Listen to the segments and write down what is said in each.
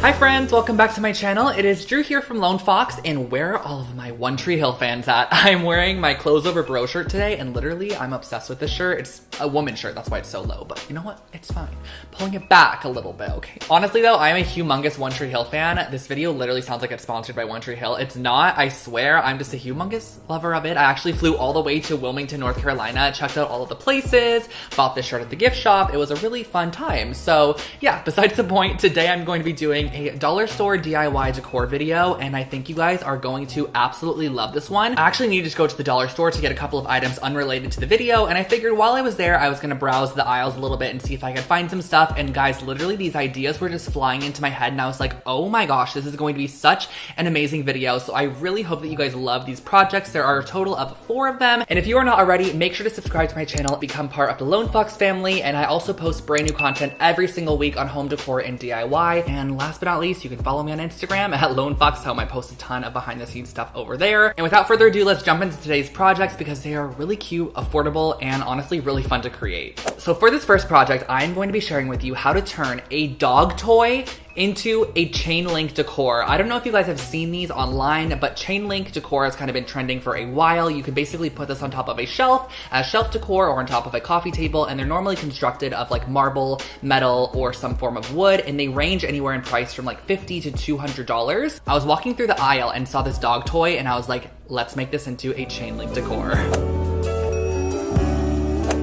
Hi friends, welcome back to my channel. It is Drew here from Lone Fox, and where are all of my One Tree Hill fans at? I'm wearing my Clothes Over Bro shirt today, and literally I'm obsessed with this shirt. It's a woman's shirt, that's why it's so low, but you know what? It's fine. Pulling it back a little bit, okay? Honestly though, I'm a humongous One Tree Hill fan. This video literally sounds like it's sponsored by One Tree Hill. It's not, I swear. I'm just a humongous lover of it. I actually flew all the way to Wilmington, North Carolina, checked out all of the places, bought this shirt at the gift shop. It was a really fun time. So yeah, besides the point, today I'm going to be doing a dollar store DIY decor video, and I think you guys are going to absolutely love this one. I actually needed to go to the dollar store to get a couple of items unrelated to the video, and I figured while I was there, I was gonna browse the aisles a little bit and see if I could find some stuff. And guys, literally these ideas were just flying into my head, and I was like, oh my gosh, this is going to be such an amazing video. So I really hope that you guys love these projects. There are a total of 4 of them, and if you are not already, make sure to subscribe to my channel, become part of the Lone Fox family, and I also post brand new content every single week on home decor and DIY. And last but not least, you can follow me on Instagram at Lone Fox Home. I post a ton of behind the scenes stuff over there. And without further ado, let's jump into today's projects because they are really cute, affordable, and honestly really fun to create. So for this first project, I'm going to be sharing with you how to turn a dog toy into a chain link decor. I don't know if you guys have seen these online, but chain link decor has kind of been trending for a while. You can basically put this on top of a shelf as shelf decor or on top of a coffee table, and they're normally constructed of like marble, metal, or some form of wood, and they range anywhere in price from like $50 to $200. I was walking through the aisle and saw this dog toy, and I was like, let's make this into a chain link decor.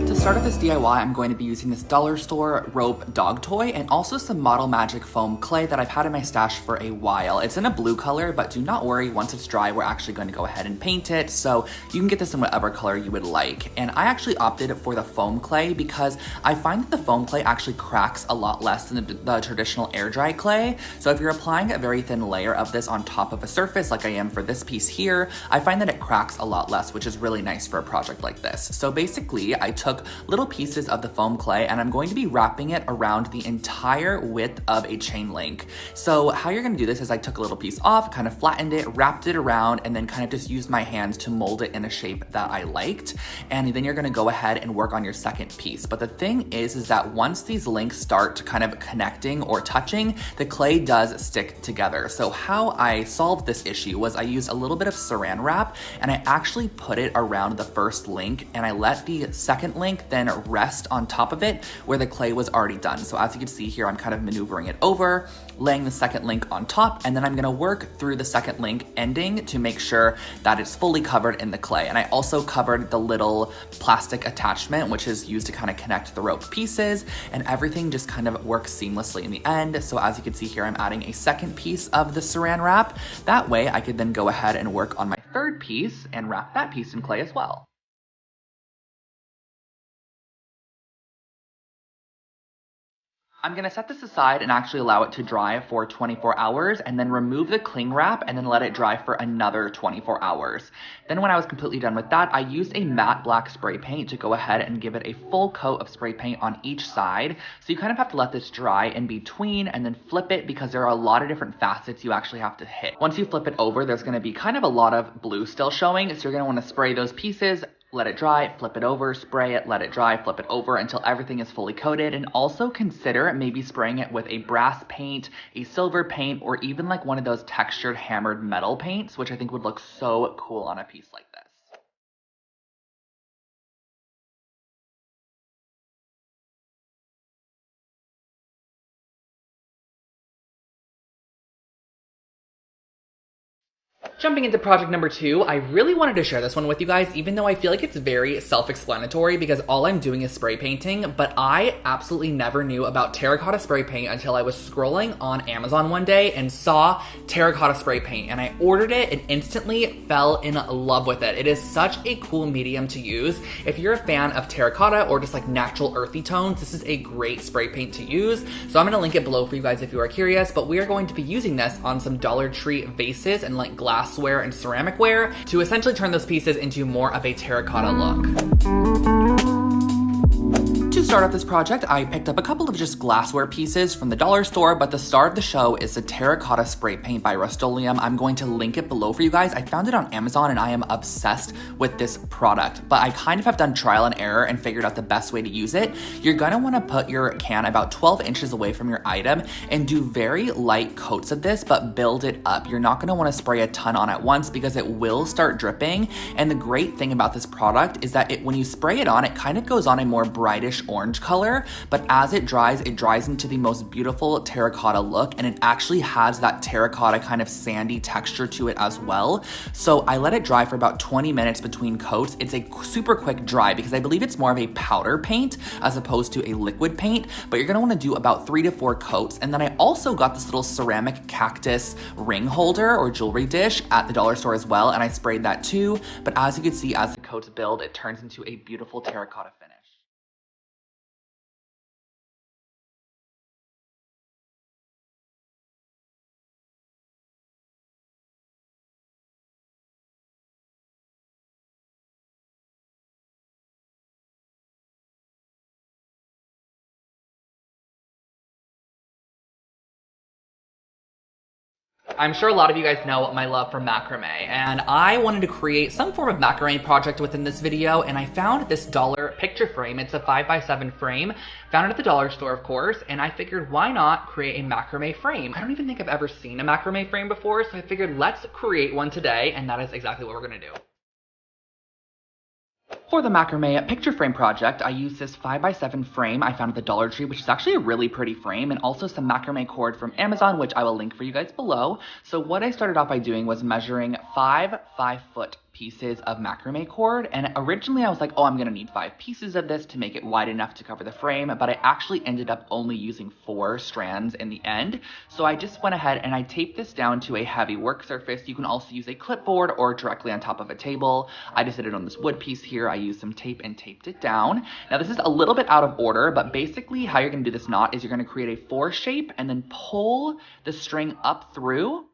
To start off this DIY, I'm going to be using this dollar store rope dog toy and also some Model Magic foam clay that I've had in my stash for a while. It's in a blue color, but do not worry, once it's dry, we're actually going to go ahead and paint it, so you can get this in whatever color you would like. And I actually opted for the foam clay because I find that the foam clay actually cracks a lot less than the traditional air dry clay. So if you're applying a very thin layer of this on top of a surface like I am for this piece here, I find that it cracks a lot less, which is really nice for a project like this. So basically, I took little pieces of the foam clay and I'm going to be wrapping it around the entire width of a chain link. So how you're gonna do this is I took a little piece off, kind of flattened it, wrapped it around, and then kind of just used my hands to mold it in a shape that I liked. And then you're gonna go ahead and work on your second piece. But the thing is that once these links start to kind of connecting or touching, the clay does stick together. So how I solved this issue was I used a little bit of saran wrap and I actually put it around the first link, and I let the second link then rest on top of it where the clay was already done. So as you can see here, I'm kind of maneuvering it over, laying the second link on top, and then I'm gonna work through the second link ending to make sure that it's fully covered in the clay. And I also covered the little plastic attachment, which is used to kind of connect the rope pieces, and everything just kind of works seamlessly in the end. So as you can see here, I'm adding a second piece of the saran wrap. That way I could then go ahead and work on my third piece and wrap that piece in clay as well. I'm gonna set this aside and actually allow it to dry for 24 hours and then remove the cling wrap and then let it dry for another 24 hours. Then when I was completely done with that, I used a matte black spray paint to go ahead and give it a full coat of spray paint on each side. So you kind of have to let this dry in between and then flip it because there are a lot of different facets you actually have to hit. Once you flip it over, there's gonna be kind of a lot of blue still showing, so you're gonna wanna spray those pieces, let it dry, flip it over, spray it, let it dry, flip it over until everything is fully coated. And also consider maybe spraying it with a brass paint, a silver paint, or even like one of those textured hammered metal paints, which I think would look so cool on a piece like this. Jumping into project number 2, I really wanted to share this one with you guys, even though I feel like it's very self-explanatory because all I'm doing is spray painting, but I absolutely never knew about terracotta spray paint until I was scrolling on Amazon one day and saw terracotta spray paint, and I ordered it and instantly fell in love with it. It is such a cool medium to use. If you're a fan of terracotta or just like natural earthy tones, this is a great spray paint to use. So I'm gonna link it below for you guys if you are curious, but we are going to be using this on some Dollar Tree vases and like glassware and ceramicware to essentially turn those pieces into more of a terracotta look. To start off this project, I picked up a couple of just glassware pieces from the dollar store, but the star of the show is the terracotta spray paint by Rust-Oleum. I'm going to link it below for you guys. I found it on Amazon and I am obsessed with this product, but I kind of have done trial and error and figured out the best way to use it. You're gonna wanna put your can about 12 inches away from your item and do very light coats of this, but build it up. You're not gonna wanna spray a ton on at once because it will start dripping. And the great thing about this product is that when you spray it on, it kind of goes on a more brightish orange color, but as it dries into the most beautiful terracotta look, and it actually has that terracotta kind of sandy texture to it as well. So I let it dry for about 20 minutes between coats. It's a super quick dry because I believe it's more of a powder paint as opposed to a liquid paint, but you're gonna wanna do about 3 to 4 coats. And then I also got this little ceramic cactus ring holder or jewelry dish at the dollar store as well, and I sprayed that too. But as you can see, as the coats build, it turns into a beautiful terracotta finish. I'm sure a lot of you guys know my love for macrame, and I wanted to create some form of macrame project within this video, and I found this dollar picture frame. It's a 5x7 frame, found it at the dollar store, of course, and I figured why not create a macrame frame? I don't even think I've ever seen a macrame frame before, so I figured let's create one today, and that is exactly what we're gonna do. For the macrame picture frame project, I used this 5x7 frame I found at the Dollar Tree, which is actually a really pretty frame, and also some macrame cord from Amazon, which I will link for you guys below. So what I started off by doing was measuring 5-foot pieces of macrame cord, and originally I was like, oh, I'm gonna need 5 pieces of this to make it wide enough to cover the frame, but I actually ended up only using 4 strands in the end. So I just went ahead and I taped this down to a heavy work surface. You can also use a clipboard or directly on top of a table. I just did it on this wood piece here. I used some tape and taped it down. Now this is a little bit out of order, but basically how you're gonna do this knot is you're gonna create a 4 shape and then pull the string up through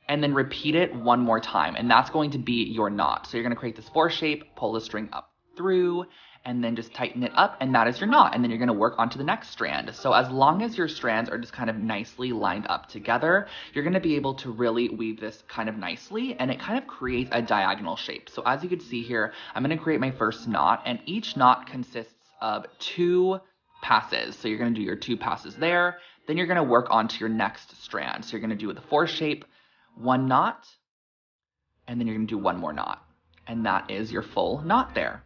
and then repeat it one more time, and that's going to be your knot. So you're gonna create this 4 shape, pull the string up through, and then just tighten it up, and that is your knot, and then you're gonna work onto the next strand. So as long as your strands are just kind of nicely lined up together, you're gonna be able to really weave this kind of nicely, and it kind of creates a diagonal shape. So as you can see here, I'm gonna create my first knot, and each knot consists of 2 passes. So you're gonna do your 2 passes there, then you're gonna work onto your next strand. So you're gonna do the 4 shape, 1 knot, and then you're gonna do 1 more knot, and that is your full knot there.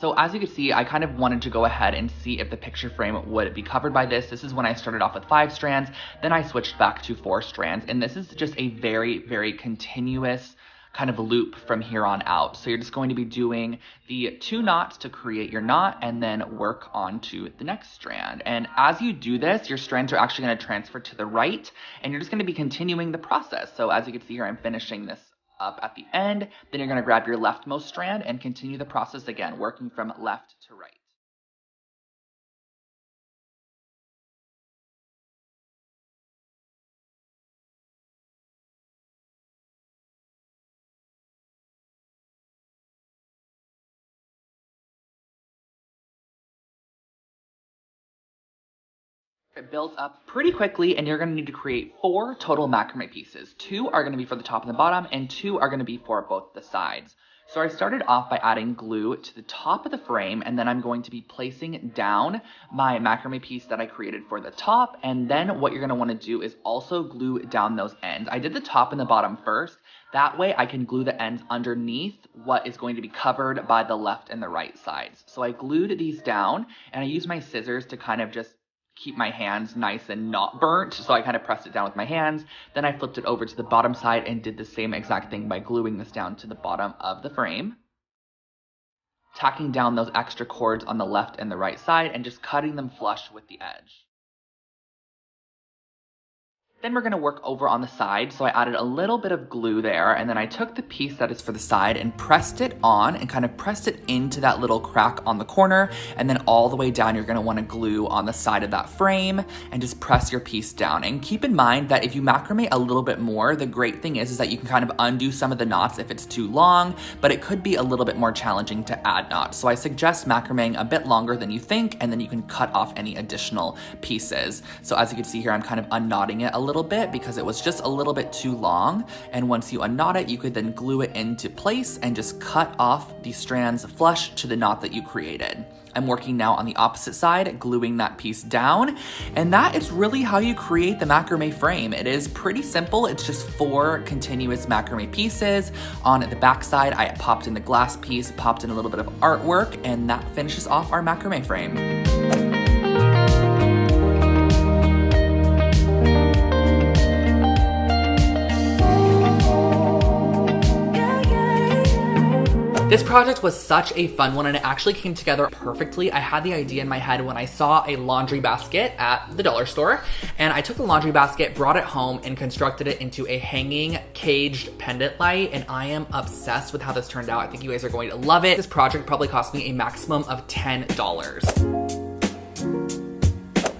So as you can see, I kind of wanted to go ahead and see if the picture frame would be covered by this. This is when I started off with 5 strands, then I switched back to 4 strands, and this is just a very, very continuous kind of loop from here on out. So you're just going to be doing the 2 knots to create your knot and then work onto the next strand. And as you do this, your strands are actually going to transfer to the right, and you're just going to be continuing the process. So as you can see here, I'm finishing this up at the end. Then you're going to grab your leftmost strand and continue the process again, working from left to right. It builds up pretty quickly, and you're going to need to create 4 total macrame pieces. 2 are going to be for the top and the bottom, and 2 are going to be for both the sides. So I started off by adding glue to the top of the frame, and then I'm going to be placing down my macrame piece that I created for the top, and then what you're going to want to do is also glue down those ends. I did the top and the bottom first. That way I can glue the ends underneath what is going to be covered by the left and the right sides. So I glued these down, and I used my scissors to kind of just keep my hands nice and not burnt, so I kind of pressed it down with my hands. Then I flipped it over to the bottom side and did the same exact thing by gluing this down to the bottom of the frame, tacking down those extra cords on the left and the right side and just cutting them flush with the edge. Then we're gonna work over on the side. So I added a little bit of glue there, and then I took the piece that is for the side and pressed it on and kind of pressed it into that little crack on the corner. And then all the way down, you're gonna wanna glue on the side of that frame and just press your piece down. And keep in mind that if you macrame a little bit more, the great thing is that you can kind of undo some of the knots if it's too long, but it could be a little bit more challenging to add knots. So I suggest macrameing a bit longer than you think, and then you can cut off any additional pieces. So as you can see here, I'm kind of unknotting it a little bit because it was just a little bit too long. And once you unknot it, you could then glue it into place and just cut off the strands flush to the knot that you created. I'm working now on the opposite side, gluing that piece down. And that is really how you create the macrame frame. It is pretty simple. It's just 4 continuous macrame pieces. On the back side, I popped in the glass piece, popped in a little bit of artwork, and that finishes off our macrame frame. This project was such a fun one, and it actually came together perfectly. I had the idea in my head when I saw a laundry basket at the dollar store, and I took the laundry basket, brought it home, and constructed it into a hanging caged pendant light, and I am obsessed with how this turned out. I think you guys are going to love it. This project probably cost me a maximum of $10.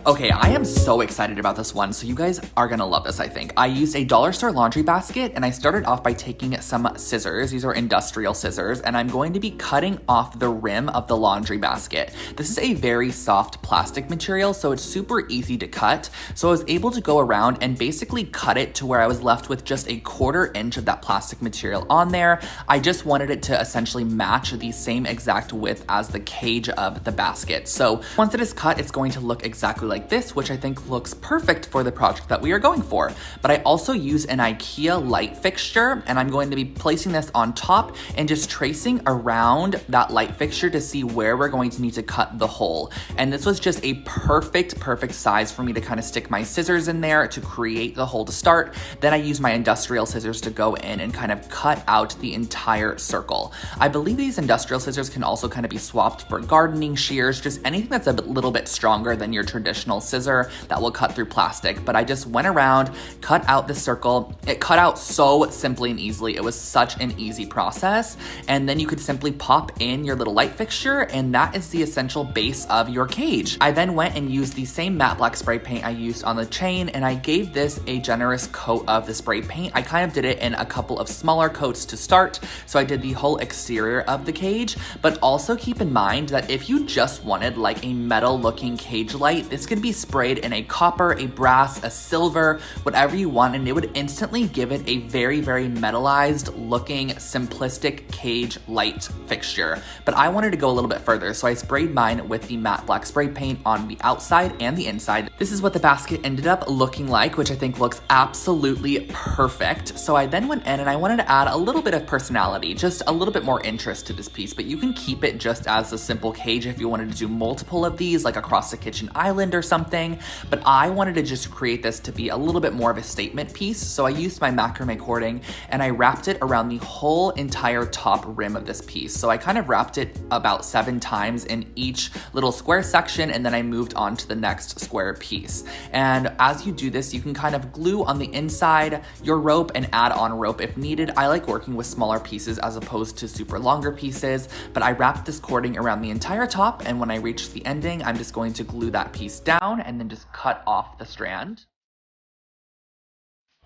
Okay, I am so excited about this one, so you guys are gonna love this, I think. I used a dollar store laundry basket, and I started off by taking some scissors. These are industrial scissors, and I'm going to be cutting off the rim of the laundry basket. This is a very soft plastic material, so it's super easy to cut. So I was able to go around and basically cut it to where I was left with just a 1/4 inch of that plastic material on there. I just wanted it to essentially match the same exact width as the cage of the basket. So once it is cut, it's going to look exactly like this, which I think looks perfect for the project that we are going for. But I also use an IKEA light fixture, and I'm going to be placing this on top and just tracing around that light fixture to see where we're going to need to cut the hole. And this was just a perfect size for me to kind of stick my scissors in there to create the hole to start. Then I use my industrial scissors to go in and kind of cut out the entire circle. I believe these industrial scissors can also kind of be swapped for gardening shears, just anything that's a little bit stronger than your traditional scissor that will cut through plastic. But I just went around, cut out the circle. It cut out so simply and easily. It was such an easy process. And then you could simply pop in your little light fixture, and that is the essential base of your cage. I then went and used the same matte black spray paint I used on the chain, and I gave this a generous coat of the spray paint. I kind of did it in a couple of smaller coats to start, so I did the whole exterior of the cage. But also keep in mind that if you just wanted like a metal looking cage light, this could be sprayed in a copper, a brass, a silver, whatever you want, and it would instantly give it a very metallized looking simplistic cage light fixture. But I wanted to go a little bit further, so I sprayed mine with the matte black spray paint on the outside and the inside. This is what the basket ended up looking like, which I think looks absolutely perfect. So I then went in and I wanted to add a little bit of personality, just a little bit more interest to this piece, but you can keep it just as a simple cage if you wanted to do multiple of these, like across the kitchen island or something. But I wanted to just create this to be a little bit more of a statement piece. So I used my macrame cording and I wrapped it around the whole entire top rim of this piece. So I kind of wrapped it about 7 times in each little square section, and then I moved on to the next square piece. And as you do this, you can kind of glue on the inside your rope and add on rope if needed. I like working with smaller pieces as opposed to super longer pieces, but I wrapped this cording around the entire top, and when I reach the ending, I'm just going to glue that piece down and then just cut off the strand.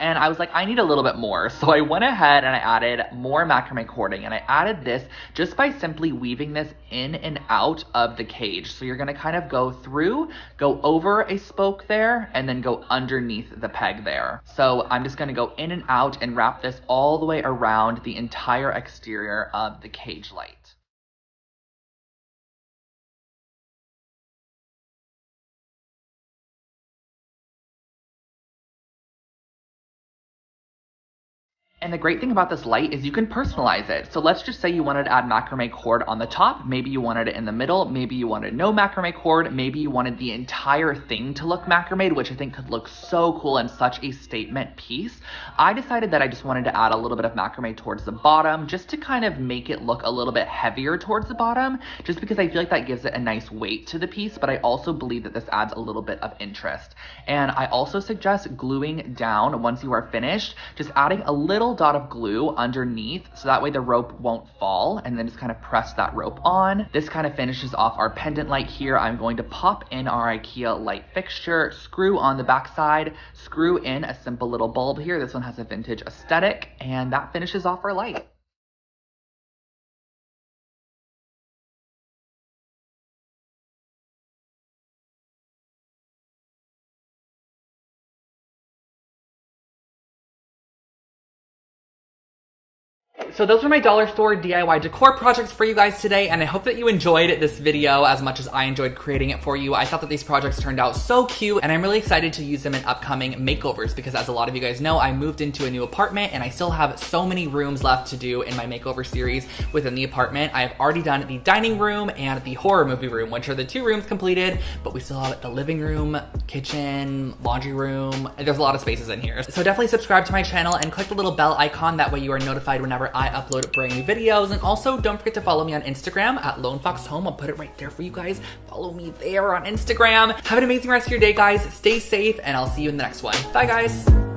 And I was like, I need a little bit more. So I went ahead and I added more macrame cording, and I added this just by simply weaving this in and out of the cage. So you're gonna kind of go through, go over a spoke there, and then go underneath the peg there. So I'm just gonna go in and out and wrap this all the way around the entire exterior of the cage light. And the great thing about this light is you can personalize it. So let's just say you wanted to add macrame cord on the top. Maybe you wanted it in the middle. Maybe you wanted no macrame cord. Maybe you wanted the entire thing to look macrame, which I think could look so cool and such a statement piece. I decided that I just wanted to add a little bit of macrame towards the bottom just to kind of make it look a little bit heavier towards the bottom, just because I feel like that gives it a nice weight to the piece, but I also believe that this adds a little bit of interest. And I also suggest gluing down once you are finished, just adding a little dot of glue underneath so that way the rope won't fall, and then just kind of press that rope on. This kind of finishes off our pendant light here. I'm going to pop in our IKEA light fixture, screw on the back side, screw in a simple little bulb here. This one has a vintage aesthetic, and that finishes off our light. So those were my dollar store DIY decor projects for you guys today, and I hope that you enjoyed this video as much as I enjoyed creating it for you. I thought that these projects turned out so cute, and I'm really excited to use them in upcoming makeovers because, as a lot of you guys know, I moved into a new apartment and I still have so many rooms left to do in my makeover series within the apartment. I have already done the dining room and the horror movie room, which are the 2 rooms completed, but we still have the living room, kitchen, laundry room. There's a lot of spaces in here. So definitely subscribe to my channel and click the little bell icon. That way you are notified whenever I upload brand new videos. And also don't forget to follow me on Instagram at Lone Fox Home. I'll put it right there for you guys. Follow me there on Instagram. Have an amazing rest of your day, guys. Stay safe, and I'll see you in the next one. Bye, guys.